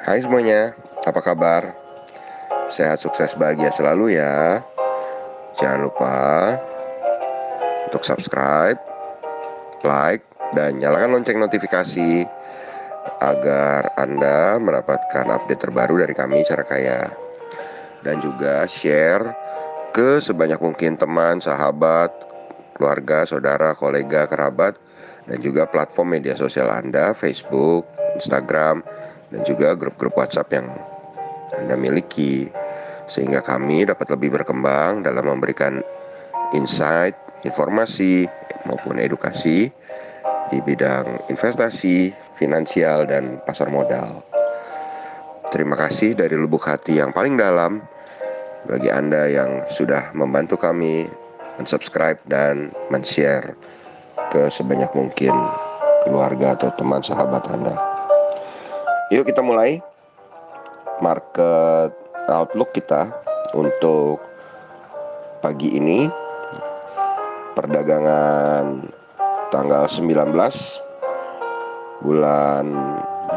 Hai semuanya, apa kabar? Sehat, sukses, bahagia selalu ya. Jangan lupa untuk subscribe, like, dan nyalakan lonceng notifikasi agar Anda mendapatkan update terbaru dari kami Cara Kaya. Dan juga share ke sebanyak mungkin teman, sahabat, keluarga, saudara, kolega, kerabat, dan juga platform media sosial Anda, Facebook, Instagram, dan juga grup-grup WhatsApp yang Anda miliki, sehingga kami dapat lebih berkembang dalam memberikan insight, informasi, maupun edukasi di bidang investasi, finansial, dan pasar modal. Terima kasih dari lubuk hati yang paling dalam bagi Anda yang sudah membantu kami mensubscribe dan men-share ke sebanyak mungkin keluarga atau teman sahabat Anda. Yuk kita mulai market outlook kita untuk pagi ini, perdagangan tanggal 19 bulan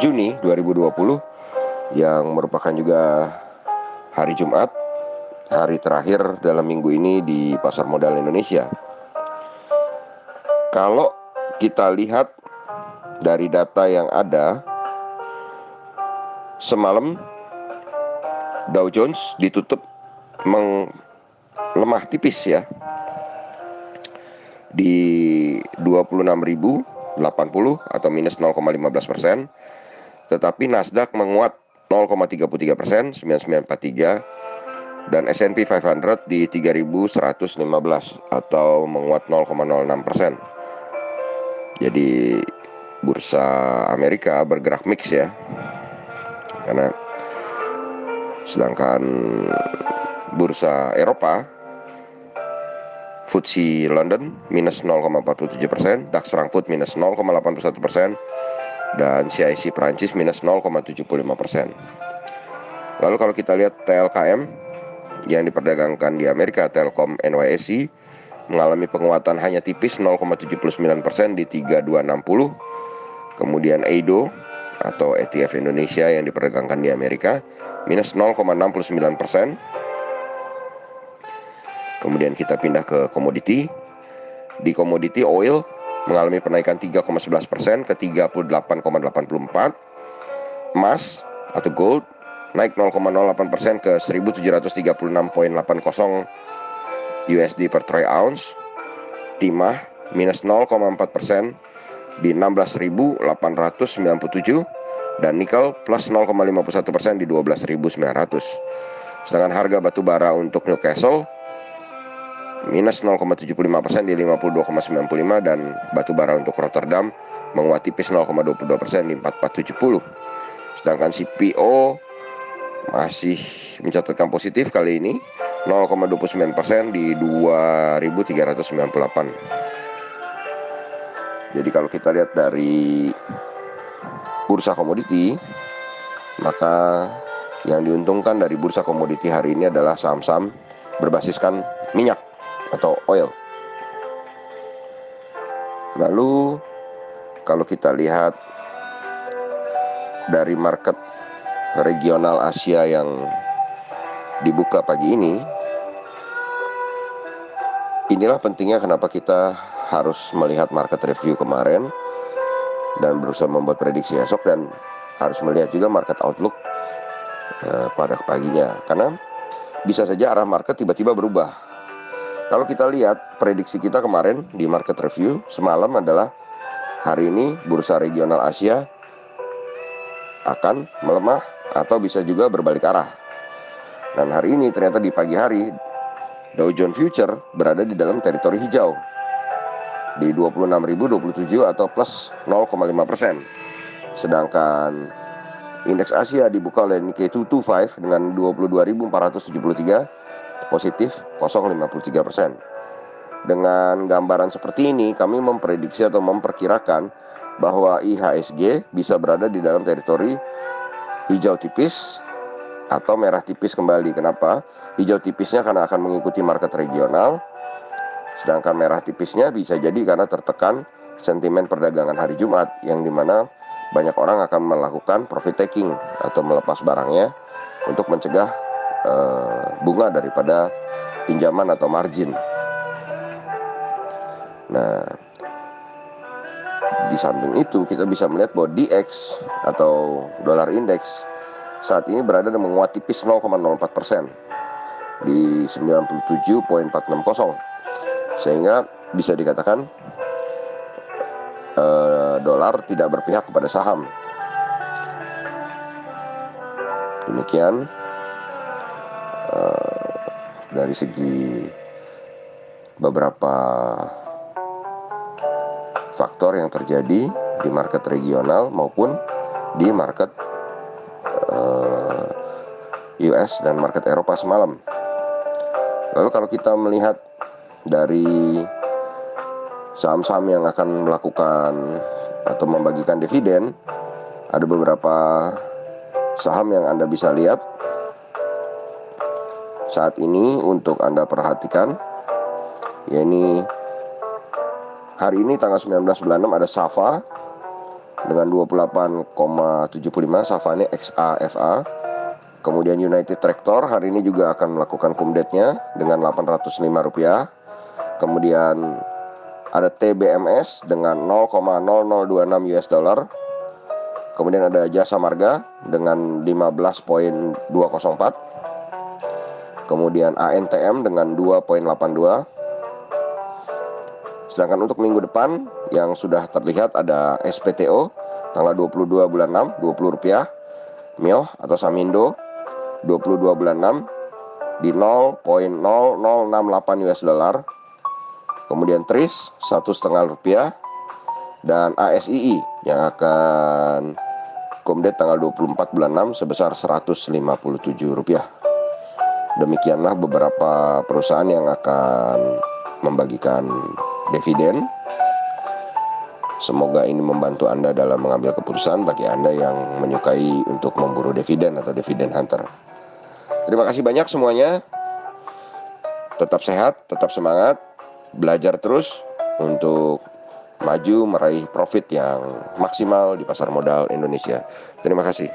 Juni 2020 yang merupakan juga hari Jumat, hari terakhir dalam minggu ini di pasar modal Indonesia. Kalau kita lihat dari data yang ada, semalam Dow Jones ditutup melemah tipis ya, di 26.080 atau minus 0,15%, tetapi Nasdaq menguat 0,33%, 9943, dan S&P 500 di 3.115 atau menguat 0,06%. Jadi bursa Amerika bergerak mix ya, karena sedangkan bursa Eropa, FTSE London minus 0,47%, DAX Frankfurt minus 0,81%, dan CIC Prancis minus 0,75%. Lalu kalau kita lihat TLKM yang diperdagangkan di Amerika, Telkom NYSE mengalami penguatan hanya tipis 0,79% di 3260. Kemudian EIDO atau ETF Indonesia yang diperdagangkan di Amerika minus 0,69%. Kemudian kita pindah ke komoditi. Di komoditi oil mengalami penaikan 3,11% ke 38,84. Emas atau gold naik 0,08% ke 1.736,80 USD per troy ounce. Timah minus 0,4% di 16.897, dan nikel plus 0,51% di 12.900. Sedangkan harga batu bara untuk Newcastle minus 0,75% di 52,95, dan batu bara untuk Rotterdam menguat tipis 0,22% di 4470. Sedangkan CPO masih mencatatkan positif kali ini 0,29% di 2.398. Jadi kalau kita lihat dari bursa komoditi, maka yang diuntungkan dari bursa komoditi hari ini adalah saham-saham berbasiskan minyak atau oil. Lalu kalau kita lihat dari market regional Asia yang dibuka pagi ini, inilah pentingnya kenapa kita harus melihat market review kemarin dan berusaha membuat prediksi esok, dan harus melihat juga market outlook pada paginya, karena bisa saja arah market tiba-tiba berubah. Kalau kita lihat prediksi kita kemarin di market review semalam adalah hari ini bursa regional Asia akan melemah atau bisa juga berbalik arah. Dan hari ini ternyata di pagi hari Dow Jones Future berada di dalam teritori hijau di 26.027 atau plus 0,5%. Sedangkan indeks Asia dibuka oleh Nikkei 225 dengan 22.473 positif 0,53%. Dengan gambaran seperti ini, kami memprediksi atau memperkirakan bahwa IHSG bisa berada di dalam teritori hijau tipis atau merah tipis kembali. Kenapa? Hijau tipisnya karena akan mengikuti market regional, sedangkan merah tipisnya bisa jadi karena tertekan sentimen perdagangan hari Jumat, yang dimana banyak orang akan melakukan profit taking atau melepas barangnya untuk mencegah bunga daripada pinjaman atau margin. Nah, di samping itu kita bisa melihat bahwa DX atau dolar index saat ini berada dan menguat tipis 0,04% di 97.460, sehingga bisa dikatakan dolar tidak berpihak kepada saham. Demikian dari segi beberapa faktor yang terjadi di market regional maupun di market US dan market Eropa semalam. Lalu kalau kita melihat dari saham-saham yang akan melakukan atau membagikan dividen, ada beberapa saham yang Anda bisa lihat saat ini untuk Anda perhatikan. Yakni hari ini tanggal 19 bulan 6 ada Safa dengan 28,75, Safa ini XAFA. Kemudian United Tractor hari ini juga akan melakukan kumdetnya dengan Rp805. Kemudian ada TBMS dengan 0,0026 US dollar. Kemudian ada Jasa Marga dengan 15.204. Kemudian ANTM dengan 2.82. Sedangkan untuk minggu depan yang sudah terlihat ada SPTO tanggal 22 bulan 6 Rp20. MIOH atau Samindo 22 bulan 6 di 0.0068 US dollar. Kemudian TRIS Rp1,5. Dan ASII yang akan kumdet tanggal 24 bulan 6 sebesar Rp157. Demikianlah beberapa perusahaan yang akan membagikan dividen. Semoga ini membantu Anda dalam mengambil keputusan bagi Anda yang menyukai untuk memburu dividen atau dividen hunter. Terima kasih banyak semuanya. Tetap sehat, tetap semangat, belajar terus untuk maju meraih profit yang maksimal di pasar modal Indonesia. Terima kasih.